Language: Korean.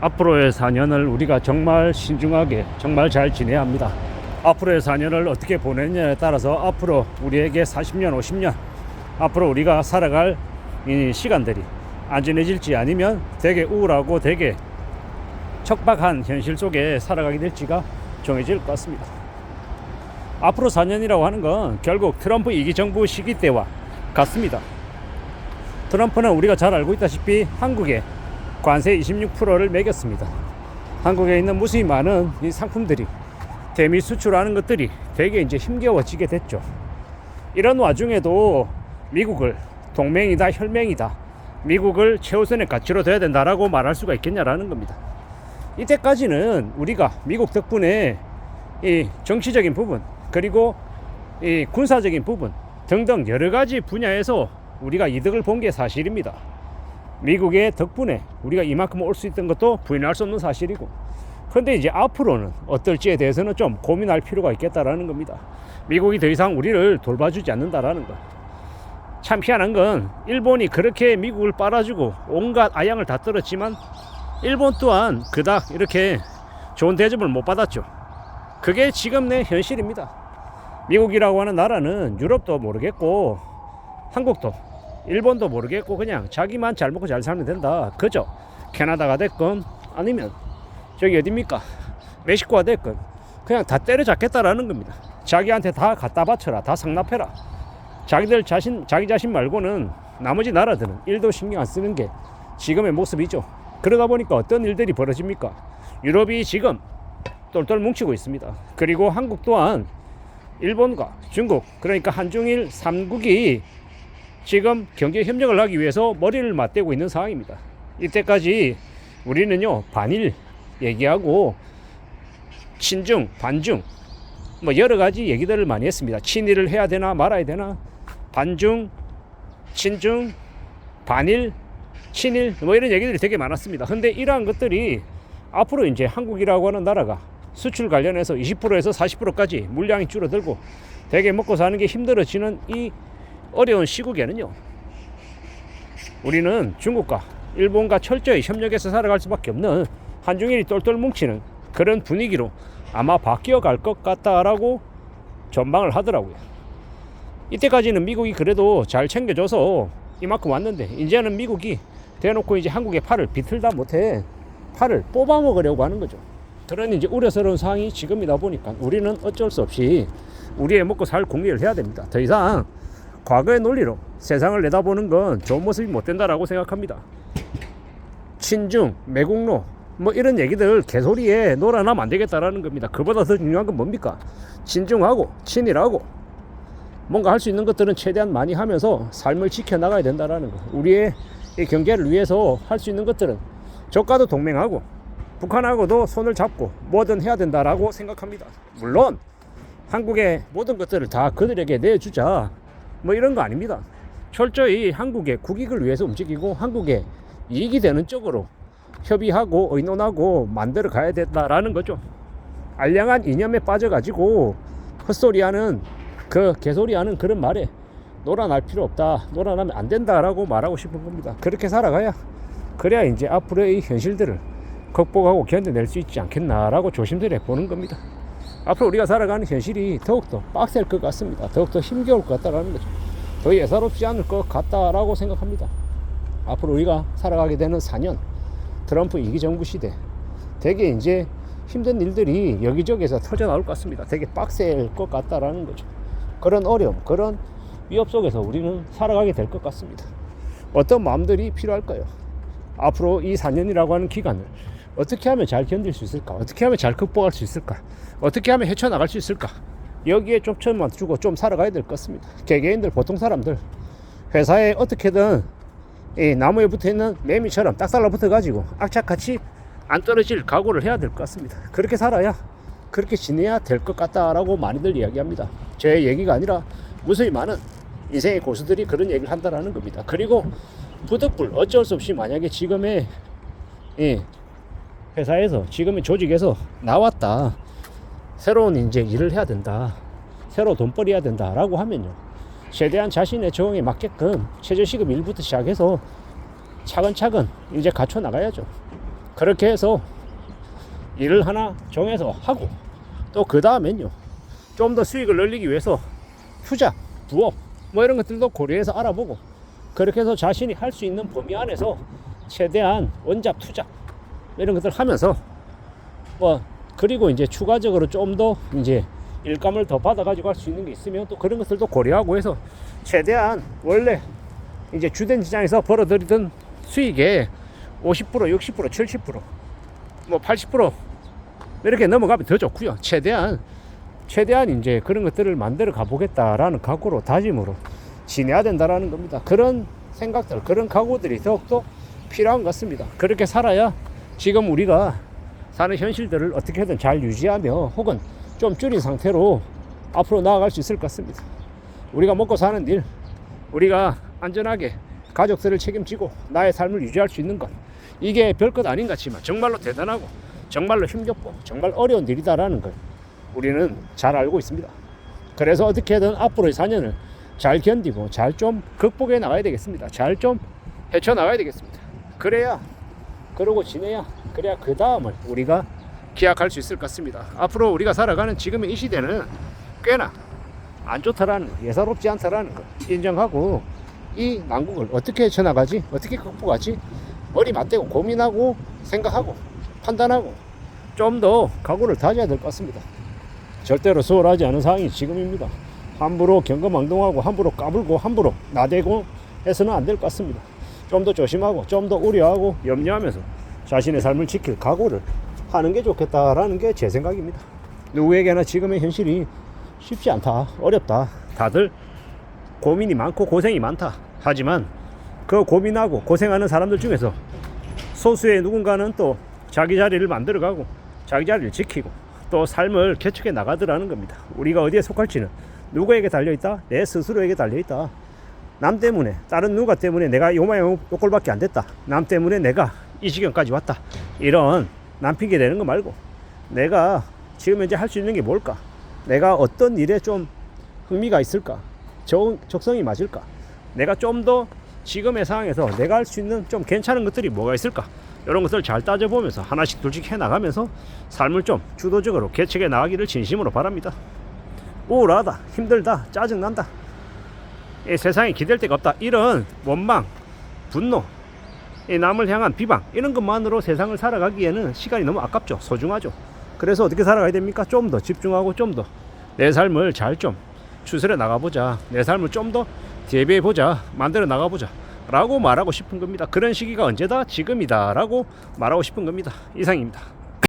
앞으로의 4년을 우리가 정말 신중하게 정말 잘 지내야 합니다. 앞으로의 4년을 어떻게 보내느냐에 따라서 앞으로 우리에게 40년 50년 앞으로 우리가 살아갈 이 시간들이 안전해질지 아니면 되게 우울하고 되게 척박한 현실 속에 살아가게 될지가 정해질 것 같습니다. 앞으로 4년이라고 하는 건 결국 트럼프 2기 정부 시기 때와 같습니다. 트럼프는 우리가 잘 알고 있다시피 한국에 관세 26%를 매겼습니다. 한국에 있는 무수히 많은 이 상품들이 대미 수출하는 것들이 되게 이제 힘겨워지게 됐죠. 이런 와중에도 미국을 동맹이다 혈맹이다 미국을 최우선의 가치로 둬야 된다라고 말할 수가 있겠냐라는 겁니다. 이때까지는 우리가 미국 덕분에 이 정치적인 부분 그리고 이 군사적인 부분 등등 여러 가지 분야에서 우리가 이득을 본 게 사실입니다. 미국의 덕분에 우리가 이만큼 올 수 있던 것도 부인할 수 없는 사실이고, 그런데 이제 앞으로는 어떨지에 대해서는 좀 고민할 필요가 있겠다라는 겁니다. 미국이 더 이상 우리를 돌봐주지 않는다라는 것. 참 희한한 건 일본이 그렇게 미국을 빨아주고 온갖 아양을 다 떨었지만 일본 또한 그닥 이렇게 좋은 대접을 못 받았죠. 그게 지금 내 현실입니다. 미국이라고 하는 나라는 유럽도 모르겠고 한국도 일본도 모르겠고 그냥 자기만 잘 먹고 잘 살면 된다. 그죠? 캐나다가 됐건 아니면 저기 어딥니까? 멕시코가 됐건 그냥 다 때려잡겠다라는 겁니다. 자기한테 다 갖다 바쳐라. 다 상납해라. 자기 자신 말고는 나머지 나라들은 일도 신경 안 쓰는 게 지금의 모습이죠. 그러다 보니까 어떤 일들이 벌어집니까? 유럽이 지금 똘똘 뭉치고 있습니다. 그리고 한국 또한 일본과 중국, 그러니까 한중일 3국이 지금 경제 협력을 하기 위해서 머리를 맞대고 있는 상황입니다. 이때까지 우리는요 반일 얘기하고 친중, 반중 뭐 여러 가지 얘기들을 많이 했습니다. 친일을 해야 되나 말아야 되나, 반중, 친중, 반일, 친일 뭐 이런 얘기들이 되게 많았습니다. 근데 이러한 것들이 앞으로 이제 한국이라고 하는 나라가 수출 관련해서 20%에서 40%까지 물량이 줄어들고 되게 먹고 사는 게 힘들어지는 이 어려운 시국에는요, 우리는 중국과 일본과 철저히 협력해서 살아갈 수밖에 없는 한중일이 똘똘 뭉치는 그런 분위기로 아마 바뀌어갈 것 같다라고 전망을 하더라고요. 이때까지는 미국이 그래도 잘 챙겨줘서 이만큼 왔는데 이제는 미국이 대놓고 이제 한국의 팔을 비틀다 못해 팔을 뽑아먹으려고 하는 거죠. 그런 이제 우려스러운 상황이 지금이다 보니까 우리는 어쩔 수 없이 우리의 먹고 살 공리를 해야 됩니다. 더 이상 과거의 논리로 세상을 내다보는 건 좋은 모습이 못 된다라고 생각합니다. 친중, 매국노 뭐 이런 얘기들 개소리에 놀아나면 안 되겠다라는 겁니다. 그보다 더 중요한 건 뭡니까? 친중하고 친일하고 뭔가 할 수 있는 것들은 최대한 많이 하면서 삶을 지켜나가야 된다라는 거. 우리의 이 경제를 위해서 할 수 있는 것들은 저과도 동맹하고 북한하고도 손을 잡고 뭐든 해야 된다라고 생각합니다. 물론 한국의 모든 것들을 다 그들에게 내주자 뭐 이런 거 아닙니다. 철저히 한국의 국익을 위해서 움직이고 한국의 이익이 되는 쪽으로 협의하고 의논하고 만들어 가야 된다라는 거죠. 알량한 이념에 빠져가지고 헛소리하는 그 개소리하는 그런 말에 놀아날 필요 없다, 놀아나면 안 된다라고 말하고 싶은 겁니다. 그렇게 살아가야 그래야 이제 앞으로의 현실들을 극복하고 견뎌낼 수 있지 않겠나라고 조심스레 보는 겁니다. 앞으로 우리가 살아가는 현실이 더욱더 빡셀 것 같습니다. 더욱더 힘겨울 것 같다라는 거죠. 더 예사롭지 않을 것 같다라고 생각합니다. 앞으로 우리가 살아가게 되는 4년 트럼프 2기 정부 시대 되게 이제 힘든 일들이 여기저기에서 터져 나올 것 같습니다. 되게 빡셀 것 같다라는 거죠. 그런 어려움, 그런 위협 속에서 우리는 살아가게 될 것 같습니다. 어떤 마음들이 필요할까요? 앞으로 이 4년이라고 하는 기간을 어떻게 하면 잘 견딜 수 있을까? 어떻게 하면 잘 극복할 수 있을까? 어떻게 하면 헤쳐나갈 수 있을까? 여기에 초점만 두고 좀 살아가야 될 것 같습니다. 개개인들, 보통 사람들 회사에 어떻게든 이 나무에 붙어있는 매미처럼 딱 달라붙어가지고 악착같이 안 떨어질 각오를 해야 될 것 같습니다. 그렇게 살아야, 그렇게 지내야 될 것 같다라고 많이들 이야기합니다. 제 얘기가 아니라 무수히 많은 인생의 고수들이 그런 얘기를 한다라는 겁니다. 그리고 부득불 어쩔 수 없이 만약에 지금의 회사에서, 지금의 조직에서 나왔다, 새로운 이제 일을 해야 된다, 새로 돈벌이 해야 된다라고 하면요, 최대한 자신의 적응에 맞게끔 최저시급 1부터 시작해서 차근차근 이제 갖춰 나가야죠. 그렇게 해서 일을 하나 정해서 하고, 또 그 다음엔요 좀 더 수익을 늘리기 위해서 투자, 부업 뭐 이런 것들도 고려해서 알아보고, 그렇게 해서 자신이 할 수 있는 범위 안에서 최대한 원작 투자 이런 것들 하면서 뭐, 그리고 이제 추가적으로 좀 더 이제 일감을 더 받아 가지고 할 수 있는 게 있으면 또 그런 것들도 고려하고 해서 최대한 원래 이제 주된 시장에서 벌어들이던 수익의 50%, 60%, 70%, 뭐 80% 이렇게 넘어가면 더 좋고요. 최대한 이제 그런 것들을 만들어 가보겠다라는 각오로, 다짐으로 지내야 된다라는 겁니다. 그런 생각들, 그런 각오들이 더욱더 필요한 것 같습니다. 그렇게 살아야 지금 우리가 사는 현실들을 어떻게든 잘 유지하며 혹은 좀 줄인 상태로 앞으로 나아갈 수 있을 것 같습니다. 우리가 먹고 사는 일, 우리가 안전하게 가족들을 책임지고 나의 삶을 유지할 수 있는 것, 이게 별것 아닌 것 같지만 정말로 대단하고 정말로 힘겹고 정말 어려운 일이다라는 걸 우리는 잘 알고 있습니다. 그래서 어떻게든 앞으로의 4년을 잘 견디고 잘 좀 극복해 나가야 되겠습니다. 잘 좀 헤쳐나가야 되겠습니다. 그러고 지내야, 그래야 그 다음을 우리가 기약할 수 있을 것 같습니다. 앞으로 우리가 살아가는 지금의 이 시대는 꽤나 안 좋다라는, 예사롭지 않다라는 걸 인정하고, 이 난국을 어떻게 헤쳐나가지, 어떻게 극복하지, 머리 맞대고 고민하고 생각하고 판단하고 좀 더 각오를 다져야 될 것 같습니다. 절대로 수월하지 않은 상황이 지금입니다. 함부로 경거망동하고 함부로 까불고 함부로 나대고 해서는 안 될 것 같습니다. 좀 더 조심하고 좀 더 우려하고 염려하면서 자신의 삶을 지킬 각오를 하는 게 좋겠다라는 게 제 생각입니다. 누구에게나 지금의 현실이 쉽지 않다, 어렵다, 다들 고민이 많고 고생이 많다. 하지만 그 고민하고 고생하는 사람들 중에서 소수의 누군가는 또 자기 자리를 만들어가고 자기 자리를 지키고 또 삶을 개척해 나가더라는 겁니다. 우리가 어디에 속할지는 누구에게 달려있다? 내 스스로에게 달려있다. 남 때문에, 다른 누가 때문에 내가 요마요 요꼴밖에 안 됐다, 남 때문에 내가 이 지경까지 왔다, 이런 남 핑계 대는 거 말고 내가 지금 현재 할 수 있는 게 뭘까, 내가 어떤 일에 좀 흥미가 있을까, 적성이 맞을까, 내가 좀 더 지금의 상황에서 내가 할 수 있는 좀 괜찮은 것들이 뭐가 있을까, 이런 것들을 잘 따져보면서 하나씩 둘씩 해나가면서 삶을 좀 주도적으로 개척해 나가기를 진심으로 바랍니다. 우울하다, 힘들다, 짜증난다, 이 세상에 기댈 데가 없다, 이런 원망, 분노, 이 남을 향한 비방, 이런 것만으로 세상을 살아가기에는 시간이 너무 아깝죠. 소중하죠. 그래서 어떻게 살아가야 됩니까? 좀 더 집중하고 좀 더 내 삶을 잘 좀 추스려 나가보자, 내 삶을 좀 더 대비해보자, 만들어 나가보자 라고 말하고 싶은 겁니다. 그런 시기가 언제다? 지금이다 라고 말하고 싶은 겁니다. 이상입니다.